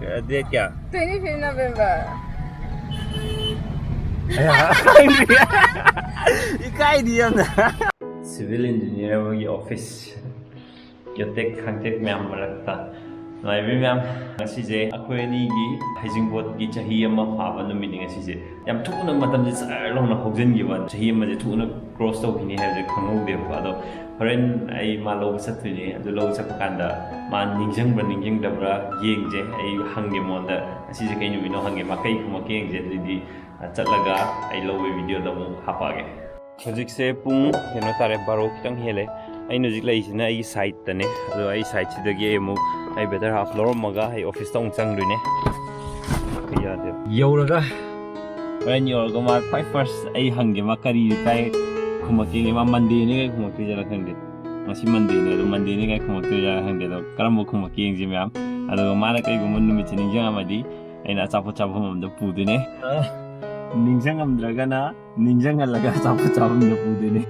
Date kya? 25 November. Ikai diam na. Civil engineer mo yung office. Yotek hangtek ma'am marakta. Naibi ma'am, ngasije akoy ni gi Hajingpot gi chahi ama phaba no meaning ngasije. Yam thuna matam je long na hojin gi wan chahi ama je thuna cross to hini ha je khangau de ba do. Horen ai ma lo satni adu lo sapakanda ma ningjang dabra yeng je ai hangge monda ngasije kai no mino hangge ma kai kuma keng je di chatlaga ai lo video da mo hapage. Hojik se pung heno tare baro kitang hele. I know that I am on site. I am on site. I better have floor. I office. I am going to Yoga. When you are going to first, I hang a carry. I come to Monday. I come to Monday. Monday. I come to Caramo. Come to Jimmy. I don't know. I go to meeting Jamadi. And I support the Pudine. Ninjang Dragana. Ninjang Alaga support the Pudine.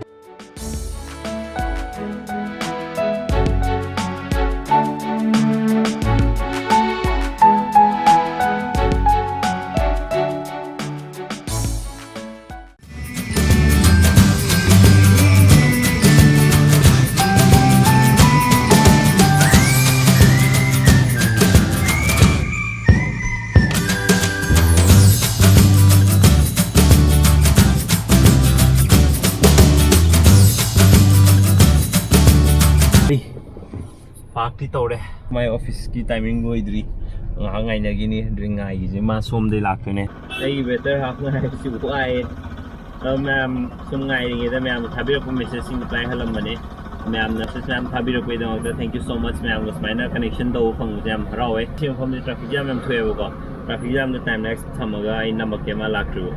My office ki timing go idri ngai na gini dring ngai ji ma som de lak ne ai better half na hai chu ai ma'am som ngai ri da ma'am thabir ko message sing reply halam bane ma'am na sa ma'am thabir ko da thank you so much ma'am was my connection do phang jam rawe chim phom ni traffic jam ma'am thwe ko traffic jam the time next thamaga ai namak ke ma lak tru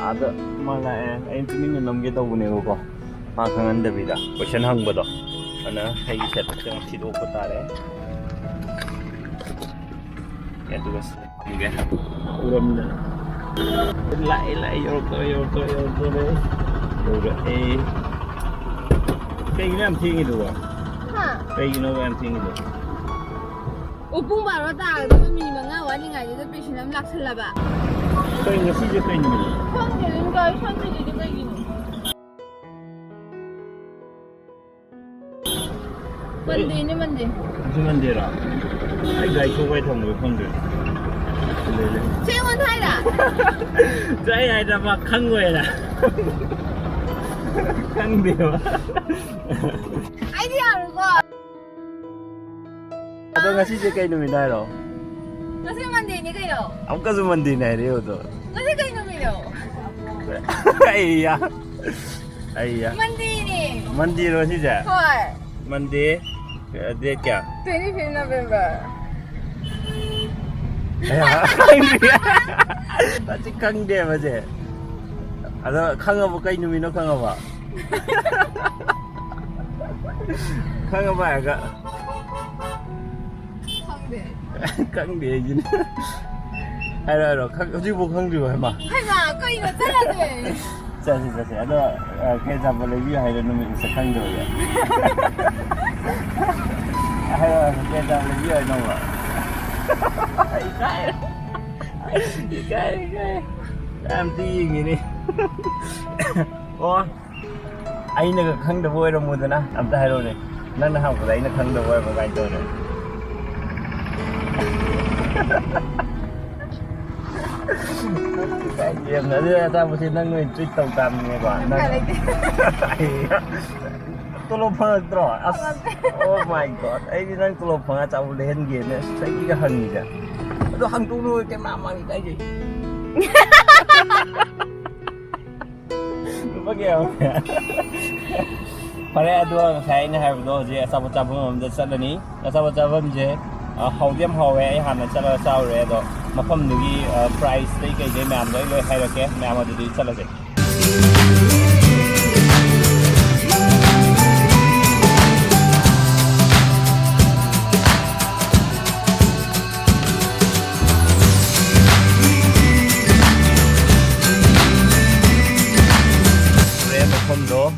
ada malah yang ini minum kita punya kok makan anda beda question hang bodo mana hai set yang sido kotare ya tu guys juga uram la yorko udah kayak gini am tinggi tu kayak gini am tinggi tu Upung baru tak, tapi minimum ngawan ni ngaji tu pesen am laksan lah ba. Kayak nasi je kayak ni. Kau ni enggak, santai je kayak gini. Mandi ni mandi. Itu mandi lah. Ai gai kau gai thong với không được. Chơi con thay đã. Chơi ai đã mà khăng người là. Khăng điều. Ai đi ăn rồi. Ito nasi je kayak ni dah lo. Kasi mandi ni kayo. Ako kasi mandi na rin ito. Kasi kayo namilo. Ayya. Mandi ni. Mandi ro siya. Hoy. Mandi. Date kya? 25 November. Pati kang dia macam. Ada kang apa kayak ni mino kang apa? Kang apa agak? Kang dia je. Aduh, kang tu bukan kang dia mah. Hai ma, kau ini salah tu. Saya. Ada kayak zaman lagi ada nama sekang dia ya. Ada kayak zaman lagi ada nama. Ikai. Am ting ini. Oh, ai nak kang dia boleh ramu tu na. Am tak hero ni. Nana ham kau ai nak kang dia boleh pakai tu ni. Cái gì nữa đưa ta một xin năng người truy tàu tầm nghe quả năng tôi lộn phơ rồi oh my god ấy đi năng tôi lộn phơ cháu lên gì nữa thấy cái hình gì vậy tôi hằng tôi nuôi cái mama cái gì nó kêu phải đua thấy này hay đua gì sao một trăm không được sao đây sao một trăm không gì hậu điểm hậu ấy hẳn là sao sao rồi đó mà không được price đấy cái mềm đấy rồi hay là cái mềm mà đi sao là gì ꯃꯐꯝꯗꯣ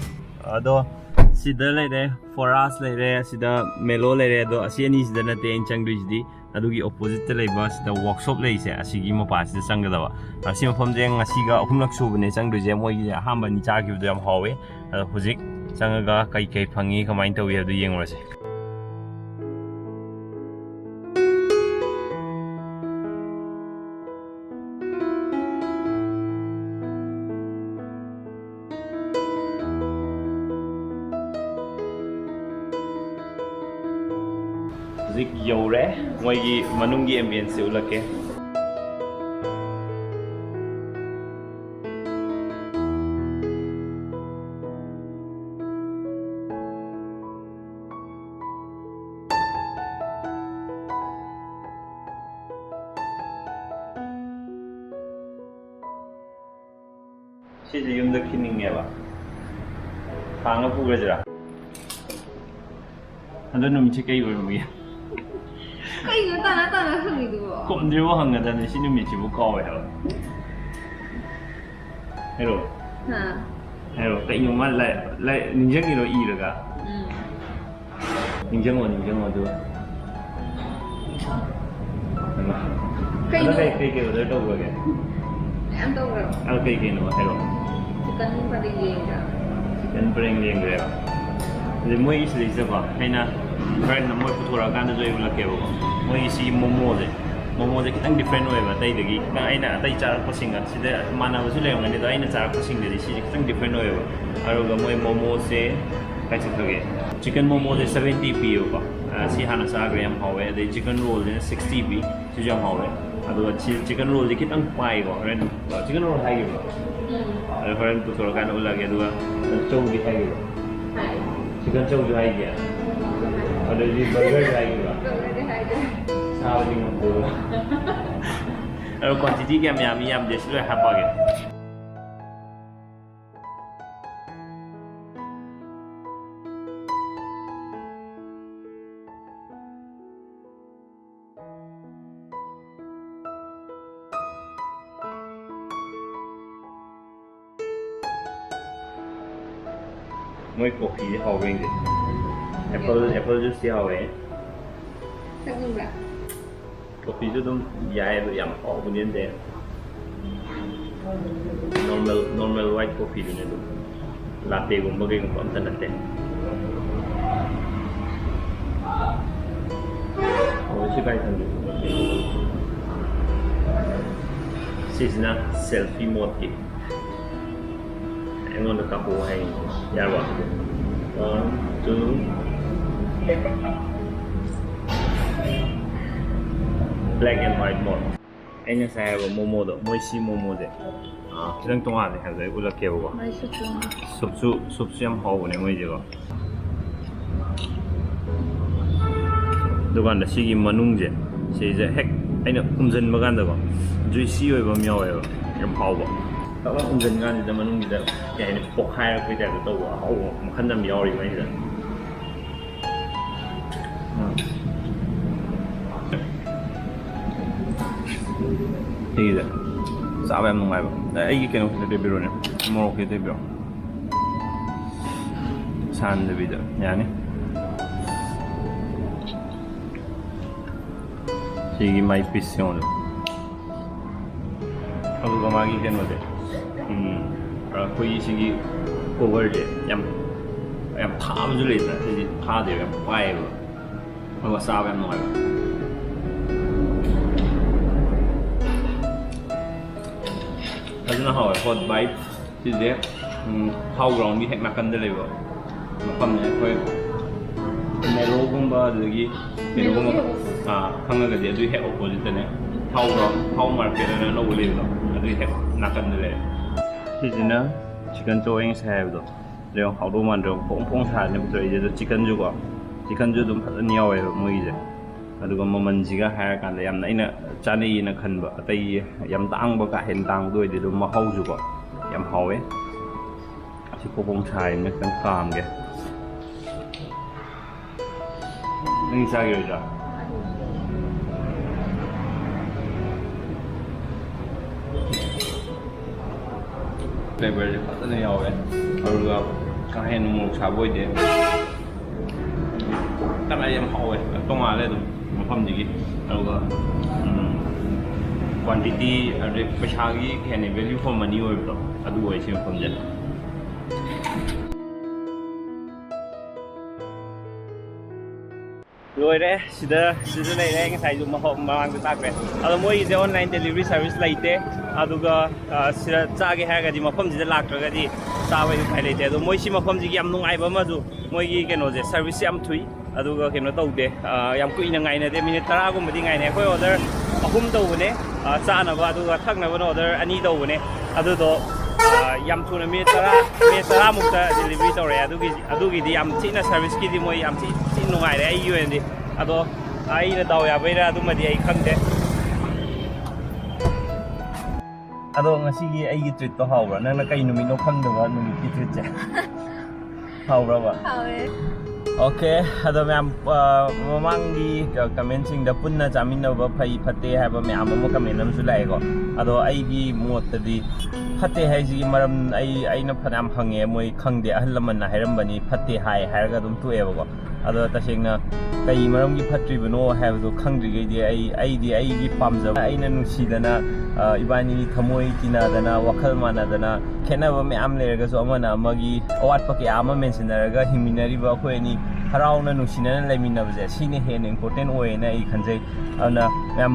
ꯑꯗꯣ ꯁꯤꯗ ꯂꯩꯔꯦ ꯐꯣꯔꯥꯁ ꯂꯩꯔꯦ ꯁꯤꯗ mellow ꯂꯩꯔꯦ ꯑꯗꯣ ꯑꯁꯤ ꯑꯅꯤꯁꯤꯗ ꯅꯠꯇꯦ ꯑꯩꯅ ꯆꯪꯗꯣꯏꯁꯤꯗꯤ ꯑꯗꯨꯒꯤ ꯑꯣꯄꯣꯖꯤꯠꯇ ꯂꯩꯕ ꯁꯤꯗ ꯋꯥꯔꯛꯁꯣꯞ ꯂꯩꯔꯤꯁꯦ ꯑꯁꯤꯒꯤ ꯃꯄꯥꯁꯤꯗ ꯆꯪꯒꯗꯕ ꯁꯤ ꯃꯐꯝꯁꯦ ꯉꯁꯤꯒ ꯑꯍꯨꯝꯂꯛ ꯁꯨꯕꯅꯦ ꯆꯪꯗꯣꯏꯁꯦ ꯃꯣꯏꯒꯤ ꯑꯍꯥꯟꯕ ꯑꯅꯤ ꯆꯥꯈꯤꯕꯗꯣ ꯌꯥꯝ ꯍꯥꯎꯋꯦ ꯑꯗꯣ ꯍꯧꯖꯤꯛ ꯆꯪꯉꯒ ꯀꯩ ꯐꯪꯉꯤ ꯀꯃꯥꯏꯅ ꯇꯧꯏ ꯍꯥꯏꯕꯗꯨ ꯌꯦꯡꯉꯨꯔꯁꯦ ꯍꯧꯖꯤꯛ ꯌꯧꯔꯦ ꯃꯣꯏꯒꯤ ꯃꯅꯨꯡꯒꯤ ꯑꯦꯝꯕꯤꯌꯟꯁꯁꯦ ꯎꯠꯂꯛꯀꯦ ꯁꯤꯁꯦ ꯌꯨꯝꯗ ꯈꯤꯅꯤꯡꯉꯦꯕ ꯊꯥꯡꯅ ꯄꯨꯈ꯭ꯔꯁꯤꯔꯥ ꯍꯟꯗꯛ ꯅꯨꯃꯤꯠꯁꯦ ꯀꯩ ꯑꯣꯏꯔꯝꯒꯦ ꯀꯩꯅꯣ ꯇꯥꯅ ꯍꯪꯉꯤꯗꯨꯕꯣ ꯀꯨꯝꯗ꯭ꯔꯤꯕ ꯍꯪꯒꯗꯕꯅꯤ ꯁꯤ ꯅꯨꯃꯤꯠꯁꯤꯕꯨ ꯀꯥꯎꯋꯦ ꯍꯥꯏꯕ ꯍꯦꯔꯣ ꯍꯦꯔꯣ ꯀꯩꯅꯣꯃ ꯅꯤꯡꯁꯤꯡꯉꯤꯔꯣ ꯏꯔꯒ ꯅꯤꯡꯁꯤꯡꯉꯣ ꯑꯗꯨꯒ ꯀꯩ ꯑꯣꯔꯗꯔ ꯇꯧꯈ꯭ꯔꯒꯦ ꯌꯥꯝ ꯇꯧꯈ꯭ꯔꯣ ꯑꯗꯣ ꯀꯩꯅꯣ ꯍꯥꯏꯔꯣ ꯆꯤꯀꯟ ꯄꯔꯦꯡ ꯌꯦꯡꯈ꯭ꯔꯦꯕ ꯑꯗꯩ ꯃꯣꯏꯒꯤ ꯁꯤꯗꯩꯁꯤꯗꯀꯣ ꯑꯩꯅ ꯈꯔ ꯃꯣꯏ ꯄꯨꯊꯣꯔꯛꯑꯀꯥꯟꯗꯁꯨ ꯑꯩ ꯎꯠꯂꯛꯀꯦꯕꯀꯣ ꯃꯣꯏꯒꯤ ꯁꯤꯒꯤ ꯃꯣꯃꯣꯁꯦ ꯈꯤꯇꯪ ꯗꯤꯐ꯭ꯔꯦꯟ ꯑꯣꯏꯌꯦꯕ ꯑꯇꯩꯗꯒꯤ ꯈꯤꯇꯪ ꯑꯩꯅ ꯑꯇꯩ ꯆꯥꯔꯛꯄꯁꯤꯡꯒ ꯁꯤꯗ ꯃꯥꯟꯅꯕꯁꯨ ꯂꯩꯔꯝꯒꯅꯤ ꯑꯗꯣ ꯑꯩꯅ ꯆꯥꯔꯛꯄꯁꯤꯡꯗꯗꯤ ꯁꯤꯁꯦ ꯈꯤꯇꯪ ꯗꯤꯐ꯭ꯔꯦꯟ ꯑꯣꯏꯌꯦꯕ ꯑꯗꯨꯒ ꯃꯣꯏ ꯃꯣꯃꯣꯁꯦ ꯀꯥꯏ ꯆꯠꯈ꯭ꯔꯒꯦ ꯆꯤꯀꯟ ꯃꯣꯃꯣꯁꯦ 70 ꯄꯤꯌꯦꯕꯀꯣ ꯁꯤ ꯍꯥꯟꯅ ꯆꯥꯈ꯭ꯔꯦ ꯌꯥꯝ ꯍꯥꯎꯋꯦ ꯑꯗꯩ ꯆꯤꯀꯟ ꯔꯣꯜꯁꯤꯅ 60 ꯄꯤ ꯁꯤꯁꯨ ꯌꯥꯝ ꯍꯥꯎꯋꯦ ꯑꯗꯨꯒ ꯆꯤꯀꯟ ꯔꯣꯜꯁꯦ ꯈꯤꯇꯪ ꯄꯥꯏꯀꯣ ꯍꯣꯔꯦꯟ ꯆꯤꯀꯟ ꯔꯣꯜ ꯍꯥꯏꯈꯤꯕ꯭ꯔꯣ ꯑꯗꯣ ꯍꯣꯔꯦꯟ ꯄꯨꯊꯣꯔꯛꯀꯥꯟꯗ ꯎꯠꯂꯛꯑꯒꯦ ꯑꯗꯨꯒ ꯆꯧꯗꯤ ꯍꯥꯏꯈꯤꯕ꯭ꯔꯣ चिकन चौज है क्या अरे बर्गर जाएगा सावली मत और क्वांटिटी क्या मैं आप जैसे लो हाफ आगे मैं कॉफी से हावे एप्पल जूस से हावे कॉफी जो तुम यार तो याम हाव नहीं दे normal white coffee जो ने तो latte गुम्बा के गुम्बा अंतर नते और इसी का इतना सीजनल सेल्फी मोड की anh được couple hay dạ vâng 1 2 black and white mode anh sẽ xài vào momo đó mỗi xí momo đấy cái đang tung thì hàng đấy cũng là kiểu quá súp xiêm hậu này mới gì đó दुकान सिगी मनुंगजे सिजे हेक अइना उमजन बगान दबो जुइसी ओइबो म्याव ओइबो यम हावबो तबा उमजन गान जे मनुंगजे याने पोखाय रखै दा तबो हावबो मखन दम यावरि मैदा 이게 싸바 먹는 거야. 나 이게 그냥 그때 비로네. 먹게 돼 비로. 산데 비도. 야니. 이게 마이 피시온. 그거 마기 되는데. 거기 시기 코버제 ям 타브 줄이다. 이제 타데 ям 파이브. 그거 싸바 먹는 거야. 하지나 하와 hot bite 시제 하우그라운드 핵 막간데 레버 막감네 거의 메로곰바 저기 메로곰바 강가가 제주 핵 오포지트네 하우 마켓에는 노블레도 아주 핵 막간데 레 시즈나 치킨 조잉 사이브도 레오 하우로만도 퐁퐁 사는 부터 이제 치킨 주고 치킨 주도 파는 야와요 뭐 이제 ꯑꯗꯨꯒ ꯃꯃꯜꯁꯤꯒ ꯍꯥꯏꯔꯀꯥꯟꯗ ꯌꯥꯝꯅ ꯑꯩꯅ ꯆꯥꯅꯩꯌꯦꯅ ꯈꯟꯕ ꯑꯇꯩ ꯌꯥꯝ ꯇꯥꯡꯕ ꯀꯥ ꯍꯦꯟꯅ ꯇꯥꯡꯕꯗꯣ ꯑꯣꯏꯗꯦ ꯑꯗꯨꯝ ꯃꯍꯥꯎꯁꯨꯀꯣ ꯌꯥꯝ ꯍꯥꯎꯋꯦ ꯑꯁꯤ ꯄꯣꯄꯣꯡ ꯁꯥꯏꯅ ꯈꯤꯇꯪ ꯀꯥꯝꯒꯦ ꯅꯪ ꯆꯥꯒꯤꯔꯣꯏꯗ꯭ꯔꯥ ꯐ꯭ꯂꯦꯕꯔꯁꯦ ꯐꯖꯅ ꯌꯥꯎꯋꯦ ꯑꯗꯨꯒ ꯀꯥ ꯍꯦꯟꯅ ꯃꯣꯔꯣꯛ ꯁꯥꯕ ꯑꯣꯏꯗꯦ ꯇꯉꯥꯏ ꯌꯥꯝ ꯍꯥꯎꯋꯦ ꯇꯣꯡꯉꯥꯜꯂꯦ ꯑꯗꯨꯝ ꯃꯐꯝꯁꯤꯒꯤ ꯑꯗꯨꯒ ꯀ꯭ꯋꯥꯟꯇꯤꯇꯤ ꯑꯗꯩ ꯄꯩꯁꯥꯒꯤ ꯍꯦꯟꯅ ꯚꯦꯂ꯭ꯌꯨ ꯐꯣꯔ ꯃꯅꯤ ꯑꯣꯏꯕꯗꯣ ꯑꯗꯨ ꯑꯣꯏ ꯁꯤ ꯃꯐꯝꯁꯦ ꯂꯣꯏꯔꯦ ꯁꯤꯗ ꯂꯩꯔꯦ ꯉꯁꯥꯏꯁꯨ ꯃꯃꯥꯡꯗ ꯇꯥꯛꯈ꯭ꯔꯦ ꯑꯗꯣ ꯃꯣꯏꯒꯤꯁꯦ ꯑꯣꯟꯂꯥꯏꯟ ꯗꯦꯂꯤꯚꯔꯤ ꯁꯥꯔꯚꯤꯁ ꯂꯩꯇꯦ ꯑꯗꯨꯒ ꯁꯤꯗ ꯆꯥꯒꯦ ꯍꯥꯏꯔꯒꯗꯤ ꯃꯐꯝꯁꯤꯗ ꯂꯥꯛꯇ꯭ꯔꯒꯗꯤ ꯆꯥꯕꯒꯤ ꯎꯄꯥꯏ ꯂꯩꯇꯦ ꯑꯗꯣ ꯃꯣꯏ ꯁꯤ ꯃꯐꯝꯁꯤꯒꯤ ꯌꯥꯝ ꯅꯨꯡꯉꯥꯏꯕ ꯑꯃꯁꯨ ꯃꯣꯏꯒꯤ ꯀꯩꯅꯣꯁꯦ ꯁꯥꯔꯚꯤꯁꯁꯦ ꯌꯥꯝ ꯊꯨꯏ ꯑꯗꯨꯒ ꯀꯩꯅꯣ ꯇꯧꯗꯦ ꯌꯥꯝ ꯀꯨꯏꯅ ꯉꯥꯏꯅꯗꯦ ꯃꯤꯅꯤꯠ 10ꯒꯨꯝꯕꯗꯤ ꯉꯥꯏꯅꯩ ꯑꯩꯈꯣꯏ ꯑꯣꯔꯗꯔ 3 ꯇꯧꯕꯅꯦ ꯆꯥꯅꯕ ꯑꯗꯨꯒ ꯊꯛꯅꯕꯅ ꯑꯣꯔꯗꯔ 2 ꯇꯧꯕꯅꯦ ꯑꯗꯨꯗꯣ ꯌꯥꯝ ꯊꯨꯅ ꯃꯤꯅꯤꯠ 10ꯃꯨꯛꯇ ꯗꯦꯂꯤꯚꯔꯤ ꯇꯧꯔꯛꯑꯦ ꯑꯗꯨꯒꯤꯗꯤ ꯌꯥꯝ ꯊꯤꯅ ꯁꯥꯔꯚꯤꯁꯀꯤꯗꯤ ꯃꯣꯏ ꯌꯥꯝ ꯊꯤꯅ ꯅꯨꯡꯉꯥꯏꯔꯦ ꯑꯩꯒꯤ ꯑꯣꯏꯅꯗꯤ ꯑꯗꯣ ꯑꯩꯅ ꯗꯥꯎ ꯌꯥꯕꯩꯔꯥ ꯑꯗꯨꯃꯗꯤ ꯑꯩ ꯈꯪꯗꯦ ꯑꯗꯣ ꯉꯁꯤꯒꯤ ꯑꯩꯒꯤ ꯇ꯭ꯔꯤꯠꯇꯣ ꯍꯥꯎꯕ꯭ꯔꯥ ꯅꯪꯅ ꯀꯩ ꯅꯨꯃꯤꯠꯅꯣ ꯈꯪꯗꯕ ꯅꯨꯃꯤꯠꯀꯤ ꯇ꯭ꯔꯤꯠꯁꯦ ꯍꯥꯎꯕ꯭ꯔꯕ ꯍꯥꯎꯋꯦ ꯑꯣꯀꯦ ꯑꯗꯣ ꯃꯌꯥꯝ ꯃꯃꯥꯡꯒꯤ ꯀꯃꯦꯟꯁꯤꯡꯗ ꯄꯨꯟꯅ ꯆꯥꯃꯤꯟꯅꯕ ꯐꯩ ꯐꯠꯇꯦ ꯍꯥꯏꯕ ꯃꯌꯥꯝ ꯑꯃ ꯀꯃꯦꯟ ꯑꯃꯁꯨ ꯂꯥꯛꯑꯦꯀꯣ ꯑꯗꯣ ꯑꯩꯒꯤ ꯃꯣꯠꯇꯗꯤ ꯐꯠꯇꯦ ꯍꯥꯏꯁꯤꯒꯤ ꯃꯔꯝ ꯑꯩꯅ ꯐꯅꯌꯥꯝ ꯍꯪꯉꯦ ꯃꯣꯏ ꯈꯪꯗꯦ ꯑꯍꯜ ꯂꯃꯟꯅ ꯍꯥꯏꯔꯝꯕꯅꯤ ꯐꯠꯇꯦ ꯍꯥꯏꯔꯒ ꯑꯗꯨꯝ ꯇꯣꯛꯑꯦꯕꯀꯣ ꯑꯗꯣ ꯇꯁꯦꯡꯅ ꯀꯩ ꯃꯔꯝꯒꯤ ꯐꯠꯇ꯭ꯔꯤꯕꯅꯣ ꯍꯥꯏꯕꯗꯣ ꯈꯪꯗ꯭ꯔꯤꯉꯩꯗꯤ ꯑꯩꯗꯤ ꯑꯩꯒꯤ ꯄꯥꯝꯖꯕ ꯑꯩꯅ ꯅꯨꯡꯁꯤꯗꯅ ꯏꯕꯥꯅꯤ ꯊꯃꯣꯏ ꯇꯤꯟꯅꯗꯅ ꯋꯥꯈꯜ ꯃꯥꯟꯅꯗꯅ ꯈꯦꯠꯅꯕ ꯃꯌꯥꯝ ꯂꯩꯔꯒꯁꯨ ꯑꯃꯅ ꯑꯃꯒꯤ ꯑꯋꯥꯠꯄ ꯀꯌా ꯑꯃ ꯃꯦꯟꯁꯤꯟꯅꯔꯒ ꯍꯤꯡꯃꯤꯟꯅꯔꯤꯕ ꯑꯩꯈꯣꯏ ꯑꯅꯤ ꯍꯔꯥꯎꯅ ꯅꯨꯡꯁꯤꯅꯅ ꯂꯩꯃꯤꯟꯅꯕꯁꯦ ꯁꯤꯅ ꯍꯦꯟꯅ ꯏꯝꯄꯣꯔꯇꯦꯟ ꯑꯣꯏꯌꯦꯅ ꯑꯩ ꯈꯟꯖꯩ ꯑꯗꯨꯅ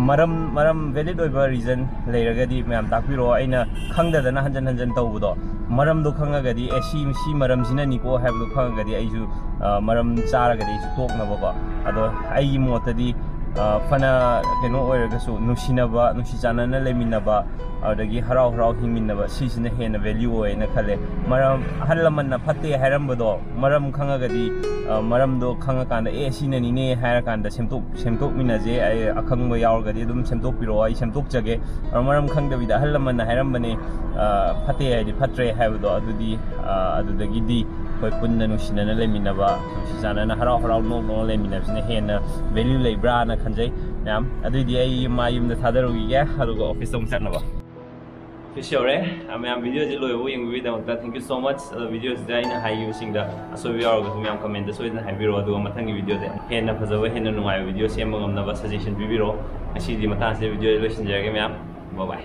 ꯃꯌꯥꯝ ꯃꯔꯝ ꯚꯦꯂꯤꯠ ꯑꯣꯏꯕ ꯔꯤꯖꯟ ꯂꯩꯔꯒꯗꯤ ꯃꯌꯥꯝ ꯇꯥꯛꯄꯤꯔꯛꯑꯣ ꯑꯩꯅ ꯈꯪꯗꯗꯅ ꯍꯟꯖꯟ tꯧꯕꯗꯣ ꯃꯔꯝꯗꯣ ꯈꯪꯉꯒꯗꯤ ꯁꯤ ꯃꯔꯝꯁꯤꯅꯅꯤꯀꯣ ꯍꯥꯏꯕꯗꯣ ꯈꯪꯉꯒꯗꯤ ꯑꯩꯁꯨ ꯃꯔꯝ ꯆꯥꯔꯒꯗꯤ ꯑꯩꯁꯨ ꯇꯣꯛꯅꯕꯀꯣ ꯑꯗꯣ ꯑꯩꯒꯤ ꯃꯣꯠꯇꯗꯤ ꯐꯅ ꯀꯩꯅꯣ ꯑꯣꯏꯔꯒꯁꯨ ꯅꯨꯡꯁꯤꯅꯕ ꯅꯨꯡꯁꯤ ꯆꯥꯟꯅꯅ ꯂꯩꯃꯤꯟꯅꯕ ꯑꯗꯨꯗꯒꯤ ꯍꯔꯥꯎ ꯍꯤꯡꯃꯤꯟꯅꯕ ꯁꯤꯁꯤꯅ ꯍꯦꯟꯅ ꯚꯦꯂ꯭ꯌꯨ ꯑꯣꯏꯌꯦꯅ ꯈꯜꯂꯦ ꯃꯔꯝ ꯑꯍꯜ ꯂꯃꯟꯅ ꯐꯠꯇꯦ ꯍꯥꯏꯔꯝꯕꯗோ ꯃꯔꯝ ꯈꯪꯉꯒꯗꯤ ꯃꯔꯝꯗो ꯈꯪꯉꯀꯥꯟꯗ ꯁꯤꯅꯅꯤꯅꯦ ꯍꯥꯏꯔꯀꯥꯟꯗ ꯁꯦꯝꯗꯣꯛꯃꯤꯟꯅꯖꯦ ꯑꯈꯪꯕ ꯌꯥꯎꯔꯒꯗꯤ ꯑꯗꯨꯝ ꯁꯦꯝꯗꯣꯛꯄꯤꯔꯛꯑꯣ ꯑꯩ ꯁꯦꯝꯗꯣꯛꯆꯒꯦ ꯃꯔꯝ ꯈꯪꯗꯕꯤꯗ ꯑꯍꯜ ꯂꯃꯟꯅ ꯍꯥꯏꯔꯝꯕꯅꯦ ꯐꯠꯇꯦ ꯍꯥꯏꯗꯤ ꯐꯠꯇ꯭ꯔꯦ ꯍꯥꯏꯕꯗꯣ ꯑꯗꯨꯗꯒꯤꯗꯤ ꯑꯩꯈꯣꯏ ꯄꯨꯟꯅ ꯅꯨꯡꯁꯤꯅꯅ ꯂꯩꯃꯤꯟꯅꯕ ꯅꯨꯡꯁꯤ ꯆꯥꯟꯅꯅ ꯍꯔꯥꯎ ꯅꯣꯛ ꯂꯩꯃꯤꯟꯅꯕꯁꯤꯅ ꯍꯦꯟꯅ ꯚꯦꯂ꯭ꯌꯨ ꯂꯩꯕ꯭ꯔꯥꯅ ꯈꯟꯖꯩ ꯃꯌꯥꯝ ꯑꯗꯨꯏꯗꯤ ꯑꯩ ꯌꯨꯝꯗ ꯊꯥꯗꯔꯨꯈꯤꯒꯦ ꯑꯗꯨꯒ ꯑꯣꯐꯤꯁꯇ ꯑꯃꯨꯛ ꯆꯠꯅꯕ ꯑꯣꯐꯤꯁ ꯌꯧꯔꯦ ꯃꯌꯥꯝ ꯚꯤꯗꯤꯑꯣꯁꯦ ꯂꯣꯏꯕ ꯌꯦꯡꯕꯒꯤꯗꯃꯛꯇ ꯊꯦꯡꯛ ꯌꯨ ꯁꯣ ꯃꯆ ꯑꯗꯣ ꯚꯤꯗꯤꯑꯣꯁꯤꯗ ꯑꯩꯅ ꯍꯥꯏꯈꯤꯕꯁꯤꯡꯗ ꯑꯁꯣꯏꯕ ꯌꯥꯎꯔꯒꯁꯨ ꯃꯌꯥꯝ ꯀꯃꯦꯟꯇ ꯁꯣꯏꯗꯅ ꯍꯥꯏꯕꯤꯔꯛꯑꯣ ꯑꯗꯨꯒ ꯃꯊꯪꯒꯤ ꯚꯤꯗꯤꯑꯣꯗ ꯍꯦꯟꯅ ꯐꯖꯕ ꯍꯦꯟꯅ ꯅꯨꯡꯉꯥꯏꯕ ꯚꯤꯗꯤꯑꯣ ꯁꯦꯝꯕ ꯉꯝꯅꯕ ꯁꯖꯦꯁꯟ ꯄꯤꯕꯤꯔꯛꯑꯣ ꯉꯁꯤꯗꯤ ꯃꯇꯥꯡꯁꯤꯗ ꯚꯤꯗꯤꯑꯣ ꯂꯣꯏꯁꯤꯟꯖꯔꯒꯦ ꯃꯌꯥꯝ ꯕꯥꯏ